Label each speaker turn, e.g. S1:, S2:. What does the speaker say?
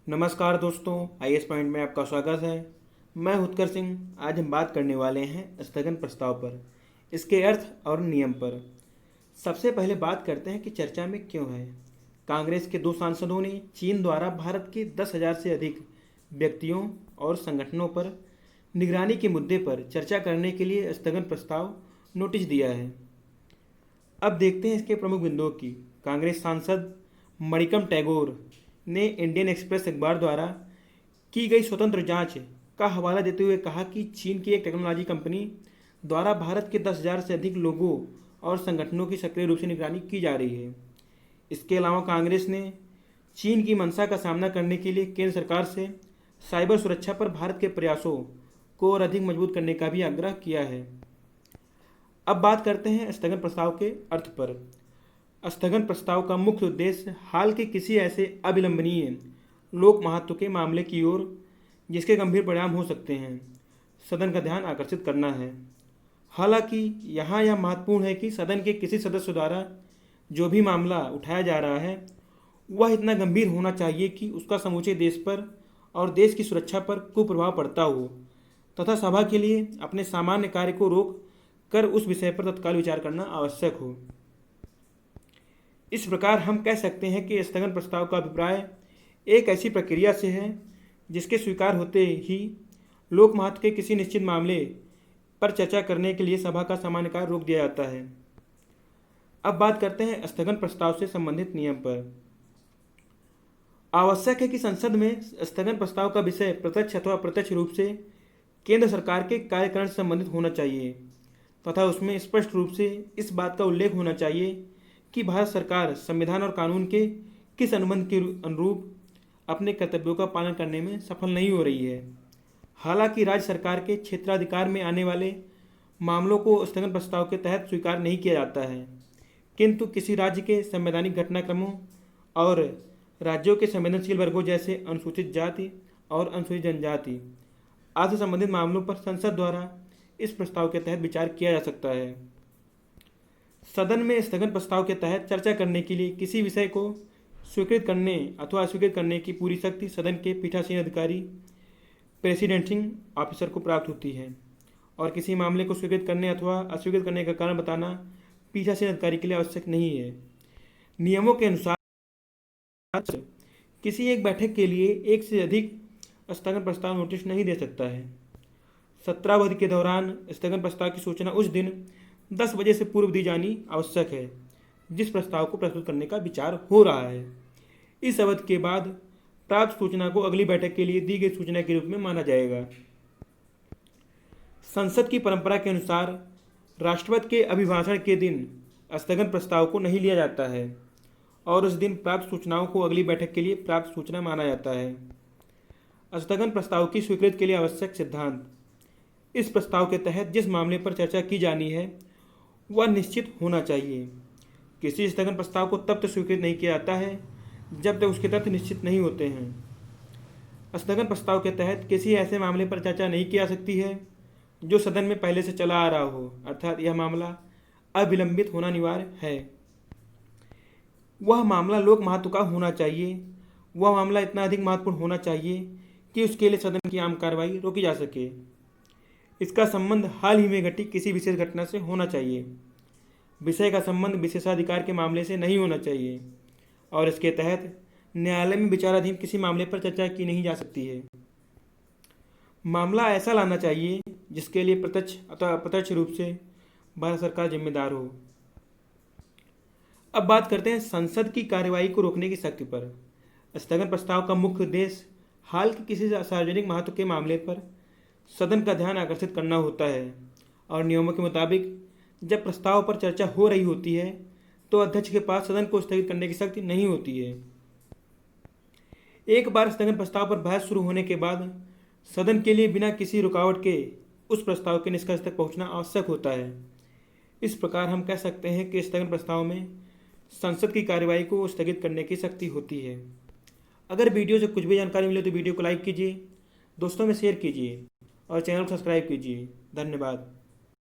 S1: नमस्कार दोस्तों, IAS point में आपका स्वागत है। मैं उत्कर सिंह। आज हम बात करने वाले हैं स्थगन प्रस्ताव पर, इसके अर्थ और नियम पर। सबसे पहले बात करते हैं कि चर्चा में क्यों है। कांग्रेस के दो सांसदों ने चीन द्वारा भारत के 10,000 से अधिक व्यक्तियों और संगठनों पर निगरानी के मुद्दे पर चर्चा करने के लिए स्थगन प्रस्ताव नोटिस दिया है। अब देखते हैं इसके प्रमुख बिंदुओं की। कांग्रेस सांसद मणिकम टैगोर ने इंडियन एक्सप्रेस अखबार द्वारा की गई स्वतंत्र जांच का हवाला देते हुए कहा कि चीन की एक टेक्नोलॉजी कंपनी द्वारा भारत के 10,000 से अधिक लोगों और संगठनों की सक्रिय रूप से निगरानी की जा रही है। इसके अलावा कांग्रेस ने चीन की मंशा का सामना करने के लिए केंद्र सरकार से साइबर सुरक्षा पर भारत के प्रयासों को और अधिक मजबूत करने का भी आग्रह किया है। अब बात करते हैं स्थगन प्रस्ताव के अर्थ पर। स्थगन प्रस्ताव का मुख्य उद्देश्य हाल के किसी ऐसे अविलंबनीय लोक महत्व के मामले की ओर जिसके गंभीर परिणाम हो सकते हैं, सदन का ध्यान आकर्षित करना है। हालांकि यहाँ यह महत्वपूर्ण है कि सदन के किसी सदस्य द्वारा जो भी मामला उठाया जा रहा है वह इतना गंभीर होना चाहिए कि उसका समूचे देश पर और देश की सुरक्षा पर कुप्रभाव पड़ता हो तथा सभा के लिए अपने सामान्य कार्य को रोक कर उस विषय पर तत्काल विचार करना आवश्यक हो। इस प्रकार हम कह सकते हैं कि स्थगन प्रस्ताव का अभिप्राय एक ऐसी प्रक्रिया से है जिसके स्वीकार होते ही लोक महत्व के किसी निश्चित मामले पर चर्चा करने के लिए सभा का सामान्य कार्य रोक दिया जाता है। अब बात करते हैं स्थगन प्रस्ताव से संबंधित नियम पर। आवश्यक है कि संसद में स्थगन प्रस्ताव का विषय प्रत्यक्ष अथवा अप्रत्यक्ष रूप से केंद्र सरकार के कार्यकारण से संबंधित होना चाहिए तथा उसमें स्पष्ट रूप से इस बात का उल्लेख होना चाहिए कि भारत सरकार संविधान और कानून के किस अनुबंध के अनुरूप अपने कर्तव्यों का पालन करने में सफल नहीं हो रही है। हालांकि राज्य सरकार के क्षेत्राधिकार में आने वाले मामलों को स्थगन प्रस्ताव के तहत स्वीकार नहीं किया जाता है, किंतु किसी राज्य के संवैधानिक घटनाक्रमों और राज्यों के संवेदनशील वर्गों जैसे अनुसूचित जाति और अनुसूचित जनजाति आदि से संबंधित मामलों पर संसद द्वारा इस प्रस्ताव के तहत विचार किया जा सकता है। सदन में स्थगन प्रस्ताव के तहत चर्चा करने के लिए किसी विषय को स्वीकृत करने अथवा अस्वीकृत करने की पूरी शक्ति सदन के पीठासीन अधिकारी प्रेसिडेंटिंग ऑफिसर को प्राप्त होती है और किसी मामले को स्वीकृत करने अथवा अस्वीकृत करने का कारण बताना पीठासीन अधिकारी के लिए आवश्यक नहीं है। नियमों के अनुसार किसी एक बैठक के लिए एक से अधिक स्थगन प्रस्ताव नोटिस नहीं दे सकता है। सत्रावधि के दौरान स्थगन प्रस्ताव की सूचना उस दिन 10 बजे से पूर्व दी जानी आवश्यक है जिस प्रस्ताव को प्रस्तुत करने का विचार हो रहा है। इस अवधि के बाद प्राप्त सूचना को अगली बैठक के लिए दी गई सूचना के रूप में माना जाएगा। संसद की परंपरा के अनुसार राष्ट्रपति के अभिभाषण के दिन स्थगन प्रस्ताव को नहीं लिया जाता है और उस दिन प्राप्त सूचनाओं को अगली बैठक के लिए प्राप्त सूचना माना जाता है। स्थगन प्रस्ताव की स्वीकृति के लिए आवश्यक सिद्धांत। इस प्रस्ताव के तहत जिस मामले पर चर्चा की जानी है वह निश्चित होना चाहिए। किसी स्थगन प्रस्ताव को तब तक स्वीकृत नहीं किया जाता है जब तक उसके तथ्य निश्चित नहीं होते हैं। स्थगन प्रस्ताव के तहत किसी ऐसे मामले पर चर्चा नहीं की जा सकती है जो सदन में पहले से चला आ रहा हो, अर्थात यह मामला अविलंबित होना अनिवार्य है। वह मामला लोक महत्व का होना चाहिए। वह मामला इतना अधिक महत्वपूर्ण होना चाहिए कि उसके लिए सदन की आम कार्रवाई रोकी जा सके। इसका संबंध हाल ही में घटी किसी विशेष घटना से होना चाहिए। विषय का संबंध विशेषाधिकार के मामले से नहीं होना चाहिए और इसके तहत न्यायालय में विचाराधीन किसी मामले पर चर्चा की नहीं जा सकती है। मामला ऐसा लाना चाहिए जिसके लिए प्रत्यक्ष अथवा अप्रत्यक्ष रूप से भारत सरकार जिम्मेदार हो। अब बात करते हैं संसद की कार्यवाही को रोकने की शक्ति पर। स्थगन प्रस्ताव का मुख्य उद्देश्य हाल के किसी सार्वजनिक महत्व के मामले पर सदन का ध्यान आकर्षित करना होता है और नियमों के मुताबिक जब प्रस्ताव पर चर्चा हो रही होती है तो अध्यक्ष के पास सदन को स्थगित करने की शक्ति नहीं होती है। एक बार स्थगन प्रस्ताव पर बहस शुरू होने के बाद सदन के लिए बिना किसी रुकावट के उस प्रस्ताव के निष्कर्ष तक पहुंचना आवश्यक होता है। इस प्रकार हम कह सकते हैं कि स्थगन प्रस्ताव में संसद की कार्यवाही को स्थगित करने की शक्ति होती है। अगर वीडियो से कुछ भी जानकारी मिले तो वीडियो को लाइक कीजिए, दोस्तों में शेयर कीजिए और चैनल को सब्सक्राइब कीजिए। धन्यवाद।